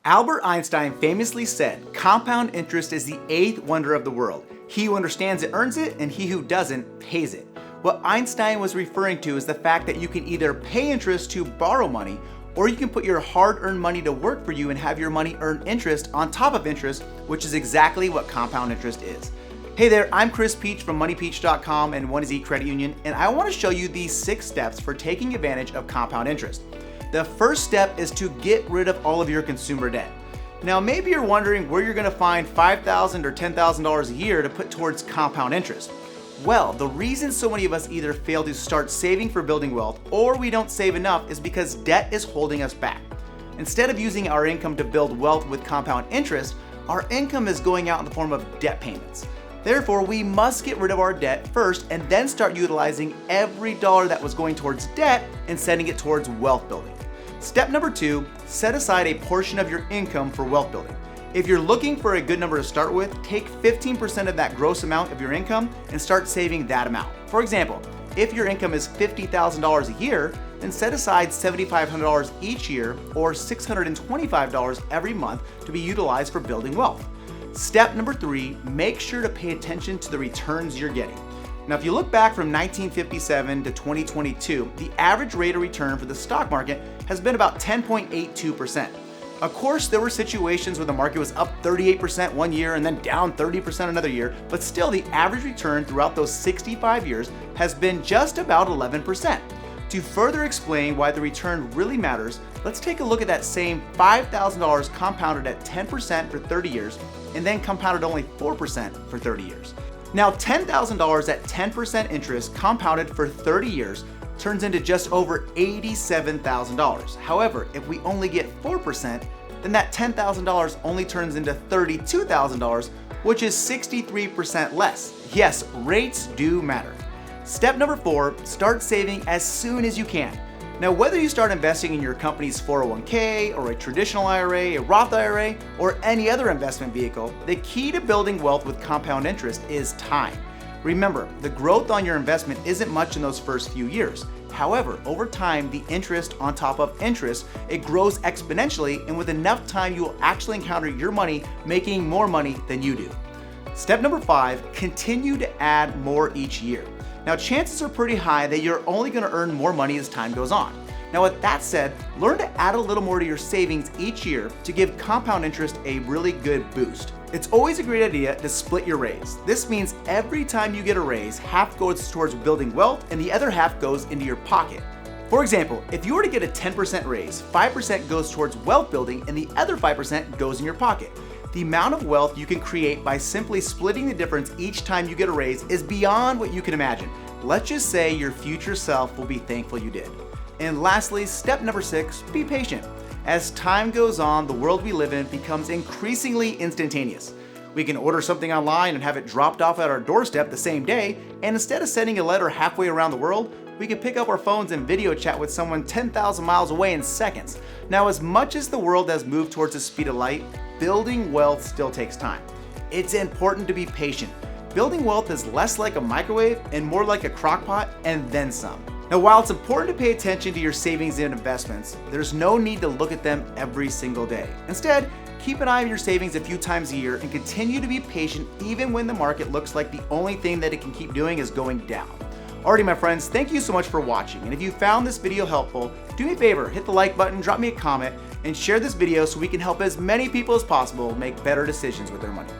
Albert Einstein famously said, "Compound interest is the eighth wonder of the world. He who understands it earns it, and he who doesn't pays it." What Einstein was referring to is the fact that you can either pay interest to borrow money, or you can put your hard-earned money to work for you and have your money earn interest on top of interest, which is exactly what compound interest is. Hey there, I'm Chris Peach from MoneyPeach.com and OneAZ Credit Union, and I want to show you these 6 steps for taking advantage of compound interest. The first step is to get rid of all of your consumer debt. Now, maybe you're wondering where you're going to find $5,000 or $10,000 a year to put towards compound interest. Well, the reason so many of us either fail to start saving for building wealth or we don't save enough is because debt is holding us back. Instead of using our income to build wealth with compound interest, our income is going out in the form of debt payments. Therefore, we must get rid of our debt first and then start utilizing every dollar that was going towards debt and sending it towards wealth building. Step number 2, set aside a portion of your income for wealth building. If you're looking for a good number to start with, take 15% of that gross amount of your income and start saving that amount. For example, if your income is $50,000 a year, then set aside $7,500 each year or $625 every month to be utilized for building wealth. Step number 3, make sure to pay attention to the returns you're getting. Now, if you look back from 1957 to 2022, the average rate of return for the stock market has been about 10.82%. Of course, there were situations where the market was up 38% one year and then down 30% another year, but still the average return throughout those 65 years has been just about 11%. To further explain why the return really matters, let's take a look at that same $5,000 compounded at 10% for 30 years and then compounded only 4% for 30 years. Now, $10,000 at 10% interest compounded for 30 years turns into just over $87,000. However, if we only get 4%, then that $10,000 only turns into $32,000, which is 63% less. Yes, rates do matter. Step number 4, start saving as soon as you can. Now, whether you start investing in your company's 401k or a traditional IRA, a Roth IRA, or any other investment vehicle, the key to building wealth with compound interest is time. Remember, the growth on your investment isn't much in those first few years. However, over time, the interest on top of interest, it grows exponentially, and with enough time, you will actually encounter your money making more money than you do. Step number 5, continue to add more each year. Now, chances are pretty high that you're only going to earn more money as time goes on. Now, with that said, learn to add a little more to your savings each year to give compound interest a really good boost. It's always a great idea to split your raise. This means every time you get a raise, half goes towards building wealth and the other half goes into your pocket. For example, if you were to get a 10% raise, 5% goes towards wealth building and the other 5% goes in your pocket. The amount of wealth you can create by simply splitting the difference each time you get a raise is beyond what you can imagine. Let's just say your future self will be thankful you did. And lastly, step number 6, be patient. As time goes on, the world we live in becomes increasingly instantaneous. We can order something online and have it dropped off at our doorstep the same day, and instead of sending a letter halfway around the world, we can pick up our phones and video chat with someone 10,000 miles away in seconds. Now, as much as the world has moved towards the speed of light, building wealth still takes time. It's important to be patient. Building wealth is less like a microwave and more like a crock pot and then some. Now, while it's important to pay attention to your savings and investments, there's no need to look at them every single day. Instead, keep an eye on your savings a few times a year and continue to be patient even when the market looks like the only thing that it can keep doing is going down. Alrighty, my friends, thank you so much for watching. And if you found this video helpful, do me a favor, hit the like button, drop me a comment, and share this video so we can help as many people as possible make better decisions with their money.